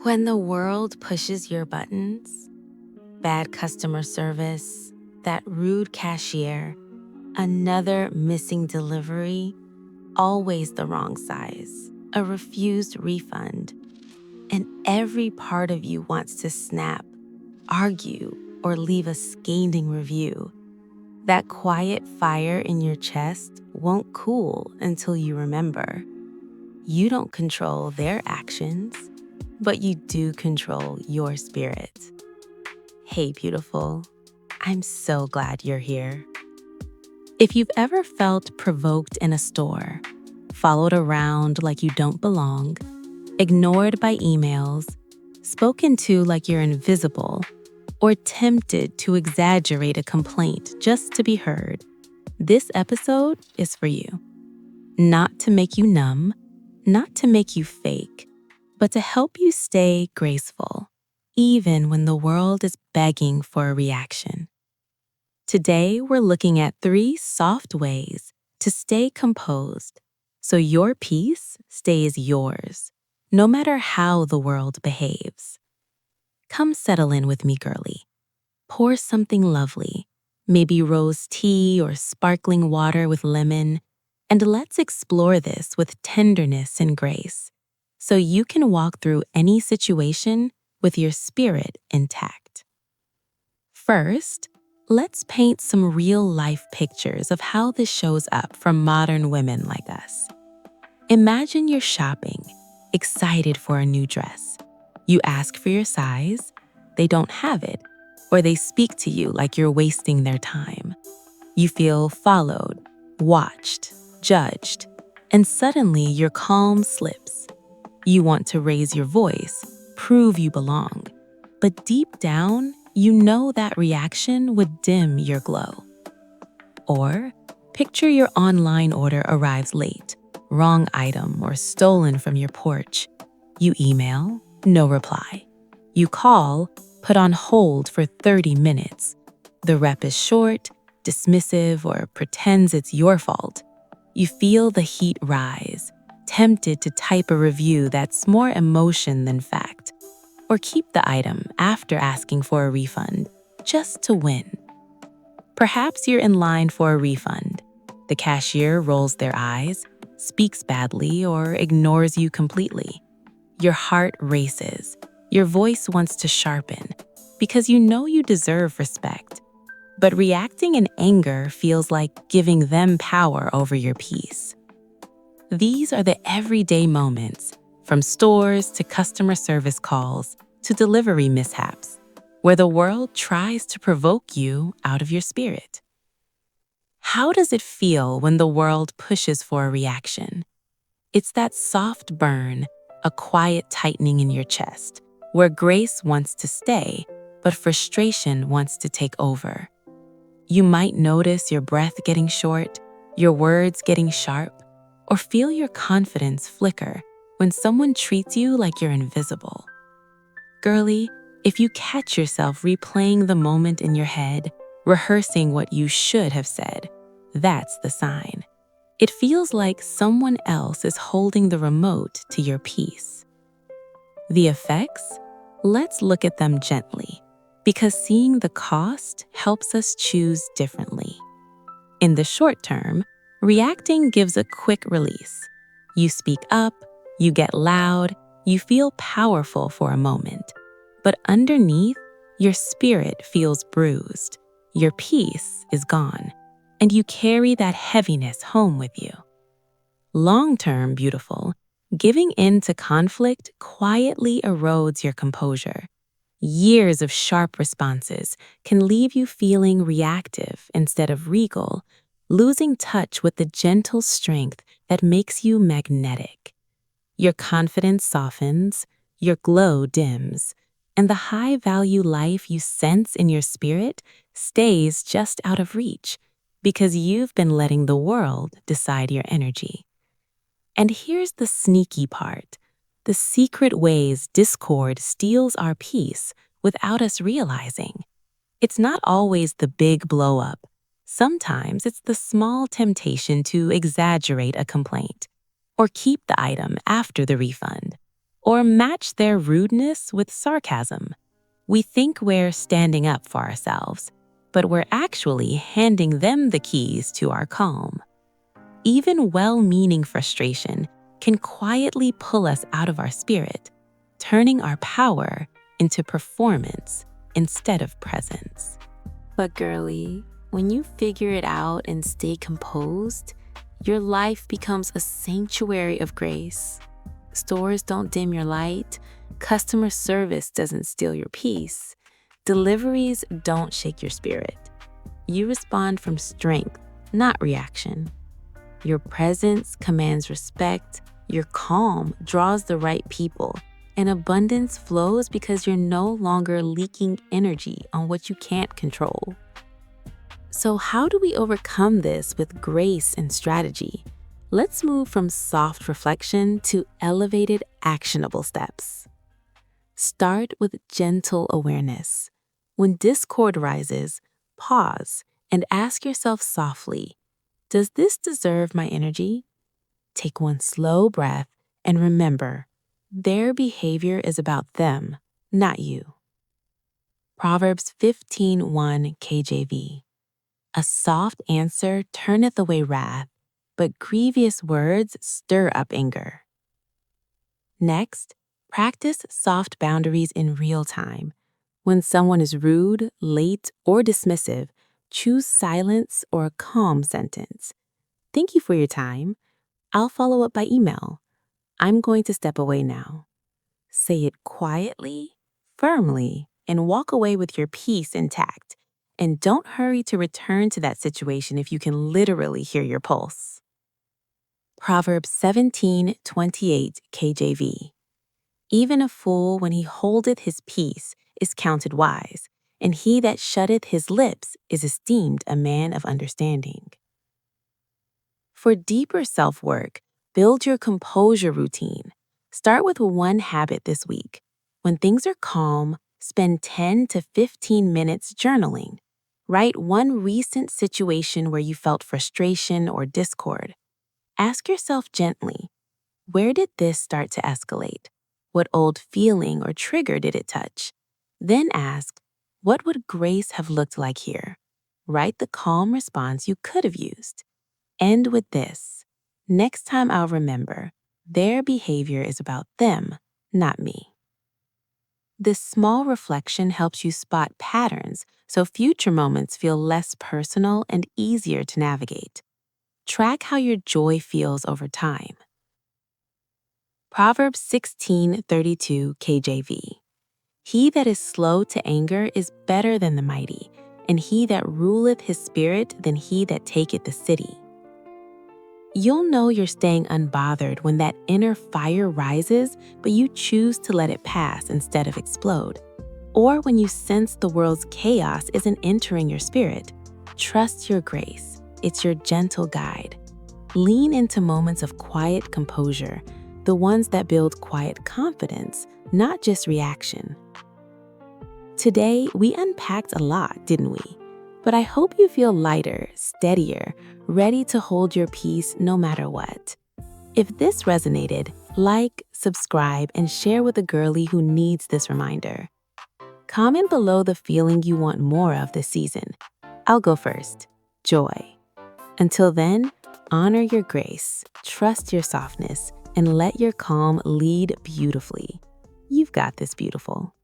When the world pushes your buttons, bad customer service, that rude cashier, another missing delivery, always the wrong size, a refused refund, and every part of you wants to snap, argue, or leave a scathing review, that quiet fire in your chest won't cool until you remember. You don't control their actions, but you do control your spirit. Hey, beautiful. I'm so glad you're here. If you've ever felt provoked in a store, followed around like you don't belong, ignored by emails, spoken to like you're invisible, or tempted to exaggerate a complaint just to be heard, this episode is for you. Not to make you numb, not to make you fake, but to help you stay graceful, even when the world is begging for a reaction. Today, we're looking at 3 soft ways to stay composed so your peace stays yours, no matter how the world behaves. Come settle in with me, girlie. Pour something lovely, maybe rose tea or sparkling water with lemon, and let's explore this with tenderness and grace so you can walk through any situation with your spirit intact. First, let's paint some real-life pictures of how this shows up for modern women like us. Imagine you're shopping, excited for a new dress. You ask for your size, they don't have it, or they speak to you like you're wasting their time. You feel followed, watched, judged, and suddenly your calm slips. You want to raise your voice, prove you belong, but deep down, you know that reaction would dim your glow. Or picture your online order arrives late, wrong item or stolen from your porch. You email, no reply. You call, put on hold for 30 minutes. The rep is short, dismissive, or pretends it's your fault. You feel the heat rise, tempted to type a review that's more emotion than fact, or keep the item after asking for a refund, just to win. Perhaps you're in line for a refund. The cashier rolls their eyes, speaks badly, or ignores you completely. Your heart races. Your voice wants to sharpen because you know you deserve respect. But reacting in anger feels like giving them power over your peace. These are the everyday moments, from stores to customer service calls to delivery mishaps, where the world tries to provoke you out of your spirit. How does it feel when the world pushes for a reaction? It's that soft burn, a quiet tightening in your chest, where grace wants to stay, but frustration wants to take over. You might notice your breath getting short, your words getting sharp, or feel your confidence flicker when someone treats you like you're invisible. Girlie, if you catch yourself replaying the moment in your head, rehearsing what you should have said, that's the sign. It feels like someone else is holding the remote to your peace. The effects? Let's look at them gently, because seeing the cost helps us choose differently. In the short term, reacting gives a quick release. You speak up, you get loud, you feel powerful for a moment. But underneath, your spirit feels bruised, your peace is gone, and you carry that heaviness home with you. Long-term, beautiful, giving in to conflict quietly erodes your composure. Years of sharp responses can leave you feeling reactive instead of regal, losing touch with the gentle strength that makes you magnetic. Your confidence softens, your glow dims, and the high-value life you sense in your spirit stays just out of reach because you've been letting the world decide your energy. And here's the sneaky part. The secret ways discord steals our peace without us realizing. It's not always the big blow-up. Sometimes it's the small temptation to exaggerate a complaint, or keep the item after the refund, or match their rudeness with sarcasm. We think we're standing up for ourselves, but we're actually handing them the keys to our calm. Even well-meaning frustration can quietly pull us out of our spirit, turning our power into performance instead of presence. But girlie, when you figure it out and stay composed, your life becomes a sanctuary of grace. Stores don't dim your light, customer service doesn't steal your peace, deliveries don't shake your spirit. You respond from strength, not reaction. Your presence commands respect, your calm draws the right people, and abundance flows because you're no longer leaking energy on what you can't control. So how do we overcome this with grace and strategy? Let's move from soft reflection to elevated, actionable steps. Start with gentle awareness. When discord rises, pause and ask yourself softly, does this deserve my energy? Take one slow breath and remember, their behavior is about them, not you. Proverbs 15:1 KJV. A soft answer turneth away wrath, but grievous words stir up anger. Next, practice soft boundaries in real time. When someone is rude, late, or dismissive, choose silence or a calm sentence. Thank you for your time. I'll follow up by email. I'm going to step away now. Say it quietly, firmly, and walk away with your peace intact. And don't hurry to return to that situation if you can literally hear your pulse. Proverbs 17:28 KJV. Even a fool, when he holdeth his peace, is counted wise, and he that shutteth his lips is esteemed a man of understanding. For deeper self-work, build your composure routine. Start with one habit this week. When things are calm, spend 10 to 15 minutes journaling. Write one recent situation where you felt frustration or discord. Ask yourself gently, where did this start to escalate? What old feeling or trigger did it touch? Then ask, what would grace have looked like here? Write the calm response you could have used. End with this. Next time I'll remember, their behavior is about them, not me. This small reflection helps you spot patterns so future moments feel less personal and easier to navigate. Track how your joy feels over time. Proverbs 16:32 KJV. He that is slow to anger is better than the mighty, and he that ruleth his spirit than he that taketh the city. You'll know you're staying unbothered when that inner fire rises, but you choose to let it pass instead of explode. Or when you sense the world's chaos isn't entering your spirit. Trust your grace. It's your gentle guide. Lean into moments of quiet composure, the ones that build quiet confidence, not just reaction. Today, we unpacked a lot, didn't we? But I hope you feel lighter, steadier, ready to hold your peace no matter what. If this resonated, like, subscribe, and share with a girlie who needs this reminder. Comment below the feeling you want more of this season. I'll go first. Joy. Until then, honor your grace, trust your softness, and let your calm lead beautifully. You've got this, beautiful.